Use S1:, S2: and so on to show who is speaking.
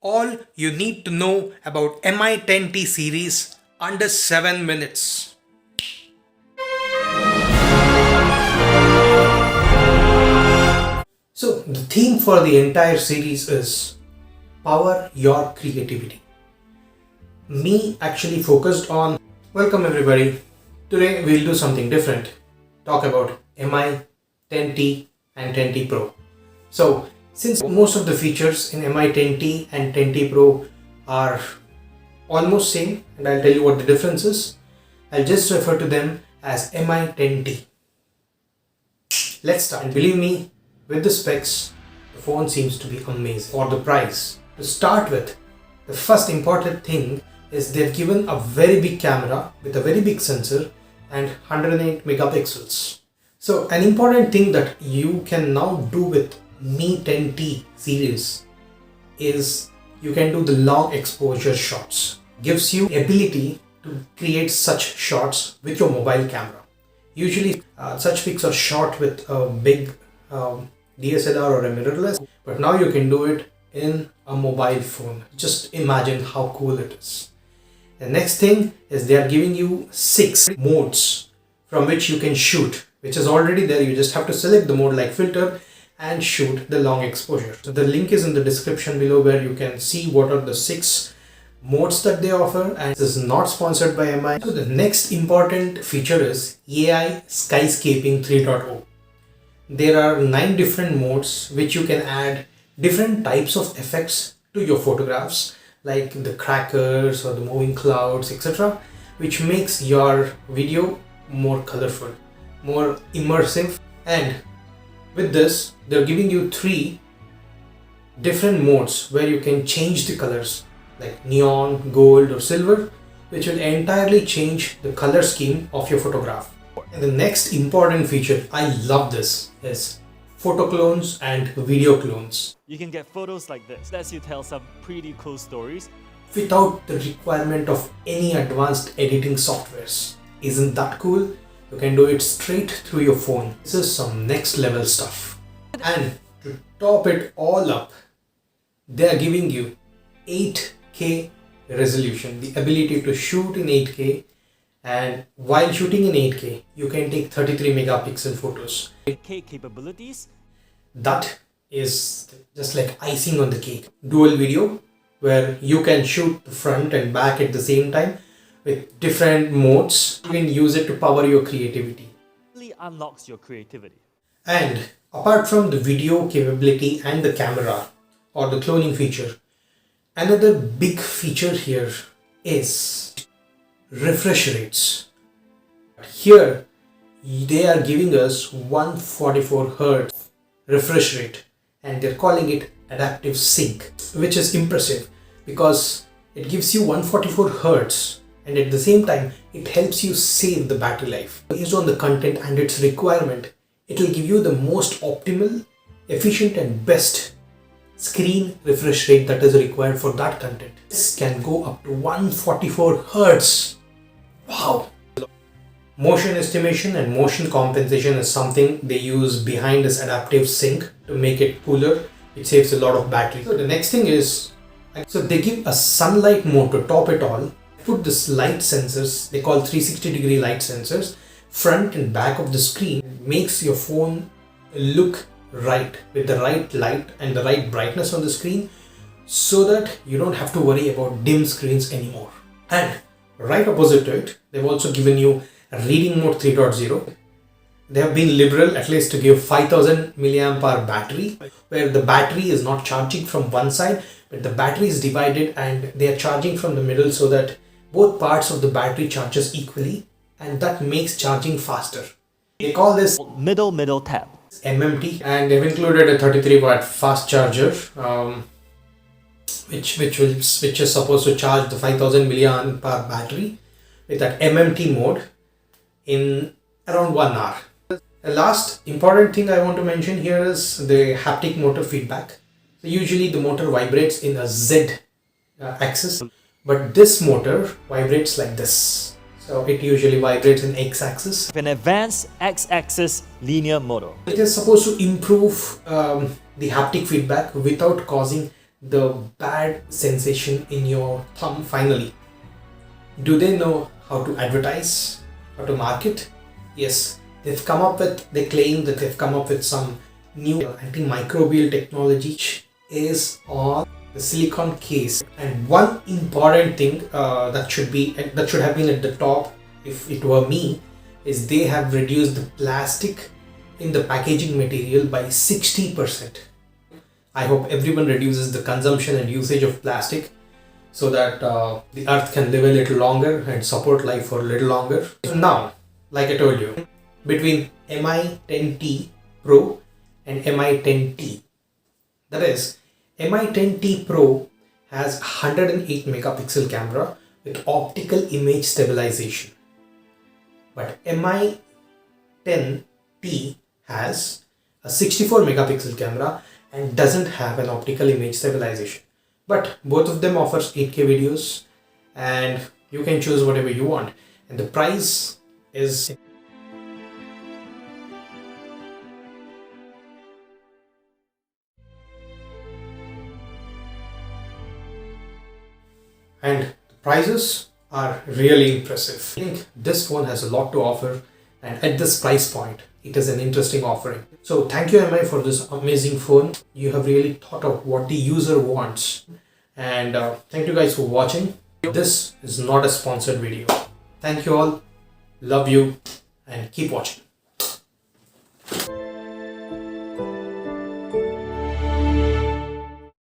S1: All you need to know about MI10T series under 7 minutes. So the theme for the entire series is Power Your Creativity. Me actually focused on, welcome everybody. Today we'll do something different. Talk about MI10T and 10T Pro. So since most of the features in MI10T and 10T Pro are almost same, and I'll tell you what the difference is, I'll just refer to them as MI10T. Let's start. And believe me, with the specs, the phone seems to be amazing. For the price, to start with, the first important thing is they've given a very big camera with a very big sensor and 108 megapixels. So an important thing that you can now do with Mi 10T series is you can do the long exposure shots. Gives you ability to create such shots with your mobile camera. Usually such pics are shot with a big DSLR or a mirrorless, but now you can do it in a mobile phone. Just imagine how cool it is. The next thing is they are giving you 6 modes from which you can shoot, which is already there. You just have to select the mode like filter and shoot the long exposure. So the link is in the description below where you can see what are the 6 modes that they offer, and this is not sponsored by MI. So the next important feature is AI Skyscaping 3.0. There are 9 different modes which you can add different types of effects to your photographs, like the crackers or the moving clouds, etc., which makes your video more colorful, more immersive. And with this, they're giving you 3 different modes where you can change the colors, like neon, gold or silver, which will entirely change the color scheme of your photograph. And the next important feature, I love this, is photo clones and video clones.
S2: You can get photos like this, lets you tell some pretty cool stories
S1: without the requirement of any advanced editing softwares. Isn't that cool? You can do it straight through your phone. This is some next level stuff. And to top it all up, they are giving you 8K resolution, the ability to shoot in 8K, and while shooting in 8K, you can take 33 megapixel photos.
S2: 8K capabilities.
S1: That is just like icing on the cake. Dual video, where you can shoot the front and back at the same time with different modes. You can use it to power your creativity.
S2: Really unlocks your creativity.
S1: And apart from the video capability and the camera or the cloning feature, another big feature here is refresh rates. Here they are giving us 144 Hz refresh rate, and they're calling it adaptive sync, which is impressive because it gives you 144 Hz and at the same time it helps you save the battery life. Based on the content and its requirement, it will give you the most optimal, efficient and best screen refresh rate that is required for that content. This can go up to 144 Hz. Wow! Motion estimation and motion compensation is something they use behind this adaptive sync to make it cooler. It saves a lot of battery. So the next thing is, so they give a sunlight mode to top it all. Put this light sensors, they call 360-degree light sensors, front and back of the screen. It makes your phone look right with the right light and the right brightness on the screen, so that you don't have to worry about dim screens anymore. And right opposite to it, they've also given you a reading mode 3.0. They have been liberal, at least, to give 5000 milliamp hour battery, where the battery is not charging from one side, but the battery is divided and they are charging from the middle, so that both parts of the battery charges equally, and that makes charging faster. They call this
S2: Middle tab.
S1: MMT, and they've included a 33 watt fast charger, which is supposed to charge the 5000 milliamp hour battery with that MMT mode in around 1 hour. The last important thing I want to mention here is the haptic motor feedback. So usually the motor vibrates in a Z axis, but this motor vibrates like this. So it usually vibrates in X-axis.
S2: An advanced X-axis linear motor.
S1: It is supposed to improve the haptic feedback without causing the bad sensation in your thumb finally. Do they know how to advertise, how to market? Yes, they claim that they've come up with some new antimicrobial technology which is on the silicon case. And one important thing that should have been at the top if it were me is they have reduced the plastic in the packaging material by 60%. I hope everyone reduces the consumption and usage of plastic so that the earth can live a little longer and support life for a little longer. So now, like I told you, between Mi-10T Pro and Mi-10T, that is, Mi-10T Pro has 108 megapixel camera with optical image stabilization, but Mi-10T has a 64 megapixel camera and doesn't have an optical image stabilization. But both of them offers 8K videos and you can choose whatever you want, and the price is and the prices are really impressive. I think this phone has a lot to offer, and at this price point it is an interesting offering. So thank you MI for this amazing phone. You have really thought of what the user wants, and thank you guys for watching. This is not a sponsored video. Thank you all, love you, and keep watching.